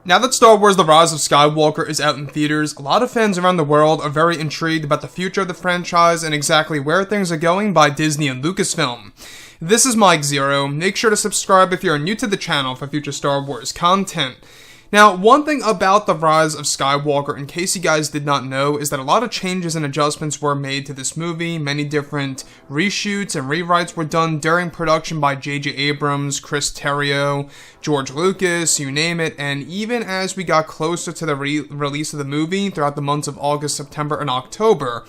Now that Star Wars The Rise of Skywalker is out in theaters, a lot of fans around the world are very intrigued about the future of the franchise and exactly where things are going by Disney and Lucasfilm. This is Mike Zero. Make sure to subscribe if you're new to the channel for future Star Wars content. Now, one thing about The Rise of Skywalker, in case you guys did not know, is that a lot of changes and adjustments were made to this movie. Many different reshoots and rewrites were done during production by J.J. Abrams, Chris Terrio, George Lucas, you name it, and even as we got closer to the release of the movie throughout the months of August, September, and October,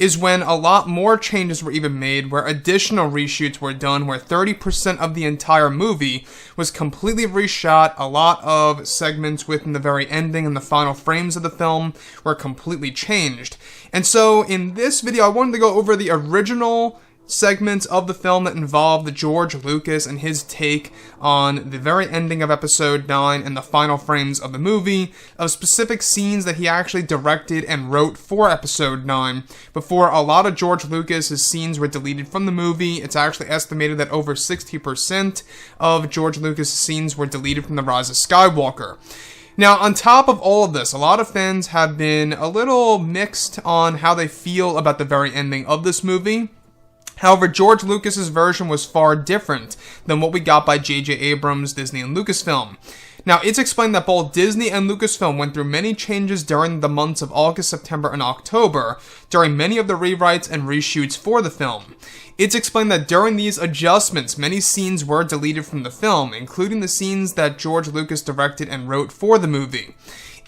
is when a lot more changes were even made, where additional reshoots were done, where 30% of the entire movie was completely reshot. A lot of segments within the very ending and the final frames of the film were completely changed. And so in this video, I wanted to go over the original segments of the film that involved George Lucas and his take on the very ending of episode 9 and the final frames of the movie, of specific scenes that he actually directed and wrote for episode 9. Before a lot of George Lucas's scenes were deleted from the movie, it's actually estimated that over 60% of George Lucas's scenes were deleted from The Rise of Skywalker. Now, on top of all of this, a lot of fans have been a little mixed on how they feel about the very ending of this movie. However, George Lucas's version was far different than what we got by J.J. Abrams, Disney, and Lucasfilm. Now, it's explained that both Disney and Lucasfilm went through many changes during the months of August, September, and October, during many of the rewrites and reshoots for the film. It's explained that during these adjustments, many scenes were deleted from the film, including the scenes that George Lucas directed and wrote for the movie.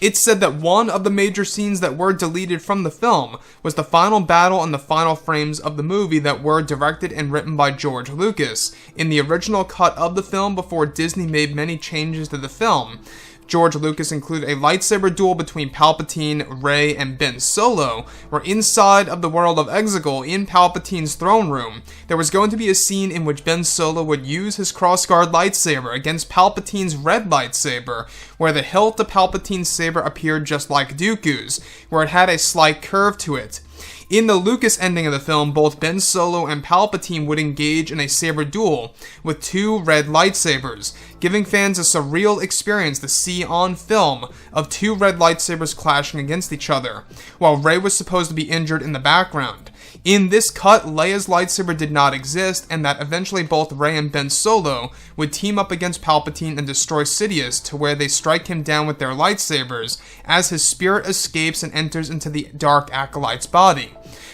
It's said that one of the major scenes that were deleted from the film was the final battle and the final frames of the movie that were directed and written by George Lucas. In the original cut of the film, before Disney made many changes to the film, George Lucas included a lightsaber duel between Palpatine, Rey, and Ben Solo, where inside of the world of Exegol, in Palpatine's throne room, there was going to be a scene in which Ben Solo would use his crossguard lightsaber against Palpatine's red lightsaber, where the hilt of Palpatine's saber appeared just like Dooku's, where it had a slight curve to it. In the Lucas ending of the film, both Ben Solo and Palpatine would engage in a saber duel with two red lightsabers, giving fans a surreal experience to see on film of two red lightsabers clashing against each other, while Rey was supposed to be injured in the background. In this cut, Leia's lightsaber did not exist, and that eventually both Rey and Ben Solo would team up against Palpatine and destroy Sidious, to where they strike him down with their lightsabers as his spirit escapes and enters into the Dark Acolyte's body.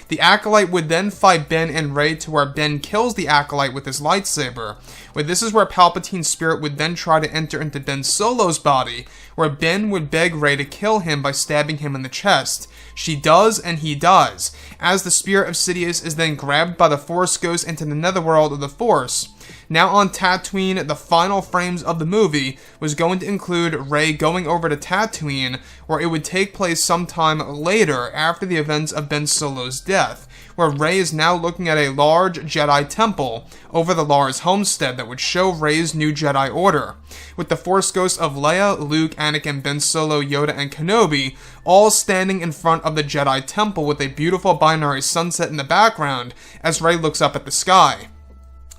The Acolyte would then fight Ben and Rey to where Ben kills the Acolyte with his lightsaber, where this is where Palpatine's spirit would then try to enter into Ben Solo's body, where Ben would beg Rey to kill him by stabbing him in the chest. She does, and he does, as the spirit of Sidious is then grabbed by the Force Ghost into the netherworld of the Force. Now on Tatooine, the final frames of the movie was going to include Rey going over to Tatooine, where it would take place sometime later after the events of Ben Solo's death, where Rey is now looking at a large Jedi temple over the Lars homestead that would show Rey's new Jedi Order, with the Force Ghosts of Leia, Luke, Anakin, Ben Solo, Yoda, and Kenobi all standing in front of the Jedi temple with a beautiful binary sunset in the background as Rey looks up at the sky.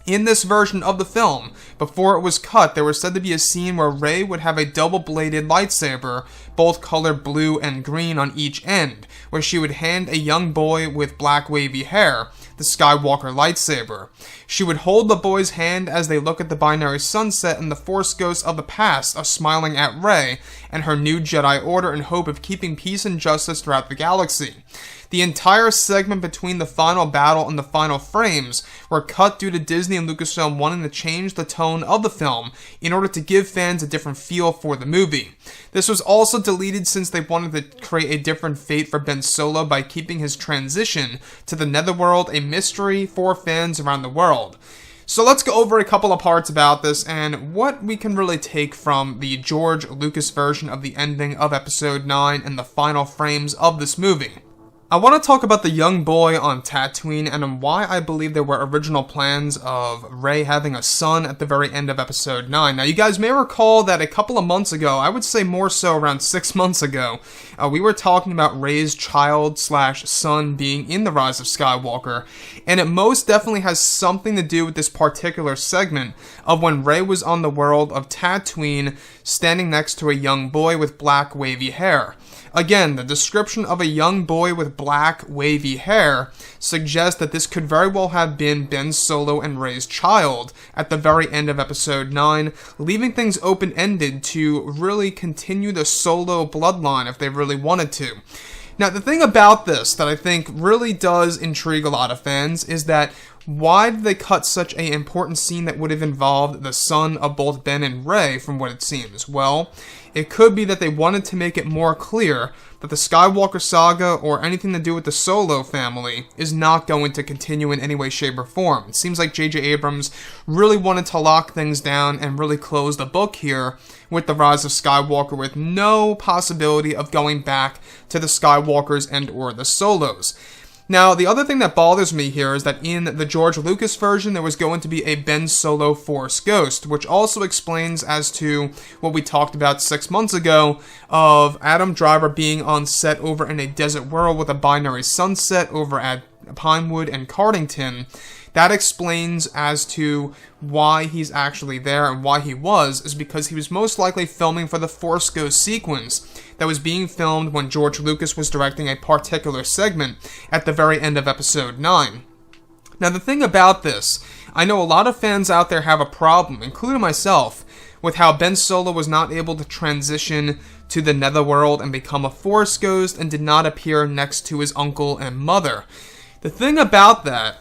In this version of the film, before it was cut, there was said to be a scene where Rey would have a double-bladed lightsaber, both colored blue and green on each end, where she would hand a young boy with black wavy hair the Skywalker lightsaber. She would hold the boy's hand as they look at the binary sunset, and the Force Ghosts of the past are smiling at Rey and her new Jedi Order in hope of keeping peace and justice throughout the galaxy. The entire segment between the final battle and the final frames were cut due to Disney and Lucasfilm wanting to change the tone of the film in order to give fans a different feel for the movie. This was also deleted since they wanted to create a different fate for Ben Solo by keeping his transition to the Netherworld a mystery for fans around the world. So let's go over a couple of parts about this and what we can really take from the George Lucas version of the ending of episode 9 and the final frames of this movie. I want to talk about the young boy on Tatooine and why I believe there were original plans of Rey having a son at the very end of Episode 9. Now, you guys may recall that a couple of months ago, I would say more so around 6 months ago, we were talking about Rey's child/son being in The Rise of Skywalker, and it most definitely has something to do with this particular segment of when Rey was on the world of Tatooine standing next to a young boy with black wavy hair. Again, the description of a young boy with black, wavy hair suggests that this could very well have been Ben Solo and Rey's child at the very end of Episode 9, leaving things open-ended to really continue the Solo bloodline if they really wanted to. Now, the thing about this that I think really does intrigue a lot of fans is that why did they cut such an important scene that would have involved the son of both Ben and Rey, from what it seems? Well, it could be that they wanted to make it more clear that the Skywalker saga or anything to do with the Solo family is not going to continue in any way, shape, or form. It seems like J.J. Abrams really wanted to lock things down and really close the book here with The Rise of Skywalker, with no possibility of going back to the Skywalkers and or the Solos. Now, the other thing that bothers me here is that in the George Lucas version, there was going to be a Ben Solo Force Ghost, which also explains as to what we talked about 6 months ago of Adam Driver being on set over in a desert world with a binary sunset over at Pinewood and Cardington. That explains as to why he's actually there and why he is because he was most likely filming for the Force Ghost sequence that was being filmed when George Lucas was directing a particular segment at the very end of Episode 9. Now, the thing about this, I know a lot of fans out there have a problem, including myself, with how Ben Solo was not able to transition to the Netherworld and become a Force Ghost and did not appear next to his uncle and mother. The thing about that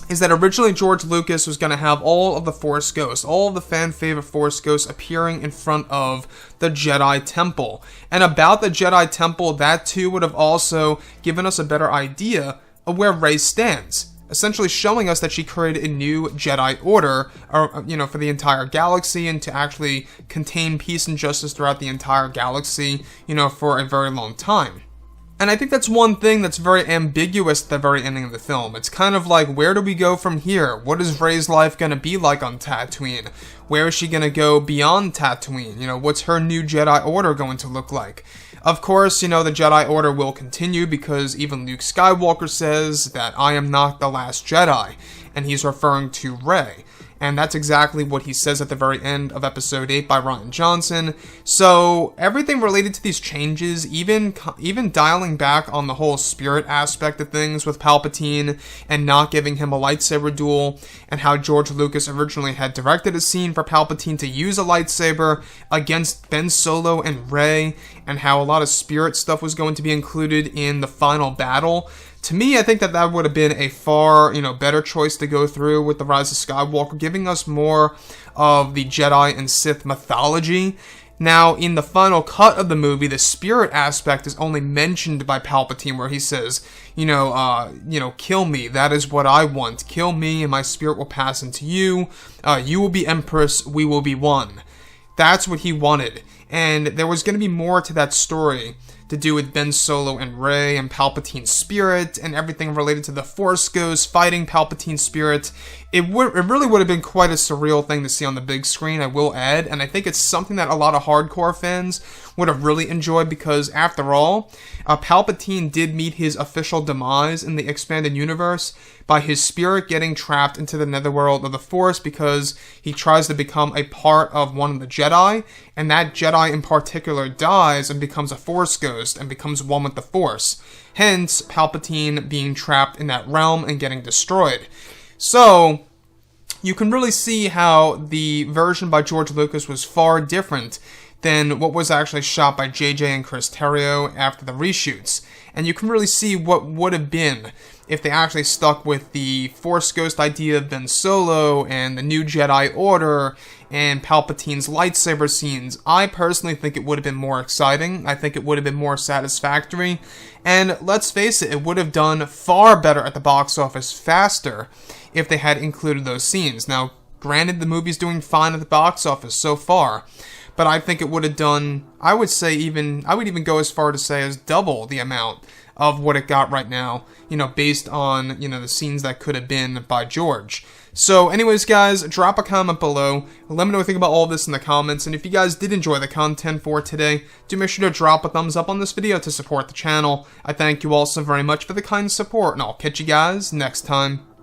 is that originally George Lucas was going to have all of the Force Ghosts, all of the fan-favorite Force Ghosts appearing in front of the Jedi Temple. And about the Jedi Temple, that too would have also given us a better idea of where Rey stands, essentially showing us that she created a new Jedi Order, for the entire galaxy and to actually contain peace and justice throughout the entire galaxy, for a very long time. And I think that's one thing that's very ambiguous at the very ending of the film. It's kind of like, where do we go from here? What is Rey's life going to be like on Tatooine? Where is she going to go beyond Tatooine? What's her new Jedi Order going to look like? Of course, the Jedi Order will continue because even Luke Skywalker says that I am not the last Jedi, and he's referring to Rey. And that's exactly what he says at the very end of Episode 8 by Rian Johnson. So everything related to these changes, even dialing back on the whole spirit aspect of things with Palpatine and not giving him a lightsaber duel, and how George Lucas originally had directed a scene for Palpatine to use a lightsaber against Ben Solo and Rey, and how a lot of spirit stuff was going to be included in the final battle. To me, I think that would have been a far, better choice to go through with The Rise of Skywalker, giving us more of the Jedi and Sith mythology. Now, in the final cut of the movie, the spirit aspect is only mentioned by Palpatine, where he says, kill me, that is what I want. Kill me, and my spirit will pass into you. You will be Empress, we will be one. That's what he wanted. And there was going to be more to that story to do with Ben Solo and Rey and Palpatine's spirit and everything related to the Force Ghost fighting Palpatine's spirit. It really would have been quite a surreal thing to see on the big screen, I will add, and I think it's something that a lot of hardcore fans would have really enjoyed because, after all, Palpatine did meet his official demise in the expanded universe by his spirit getting trapped into the netherworld of the Force because he tries to become a part of one of the Jedi, and that Jedi in particular dies and becomes a Force Ghost and becomes one with the Force. Hence, Palpatine being trapped in that realm and getting destroyed. So, you can really see how the version by George Lucas was far different than what was actually shot by JJ and Chris Terrio after the reshoots. And you can really see what would have been if they actually stuck with the Force Ghost idea of Ben Solo and the new Jedi Order and Palpatine's lightsaber scenes. I personally think it would have been more exciting. I think it would have been more satisfactory. And let's face it, it would have done far better at the box office faster if they had included those scenes. Now, granted, the movie's doing fine at the box office so far, but I think it would have done, I would even go as far to say as double the amount of what it got right now, you know, based on, you know, the scenes that could have been by George. So anyways, guys, drop a comment below. Let me know what you think about all this in the comments. And if you guys did enjoy the content for today, do make sure to drop a thumbs up on this video to support the channel. I thank you all so very much for the kind support, and I'll catch you guys next time.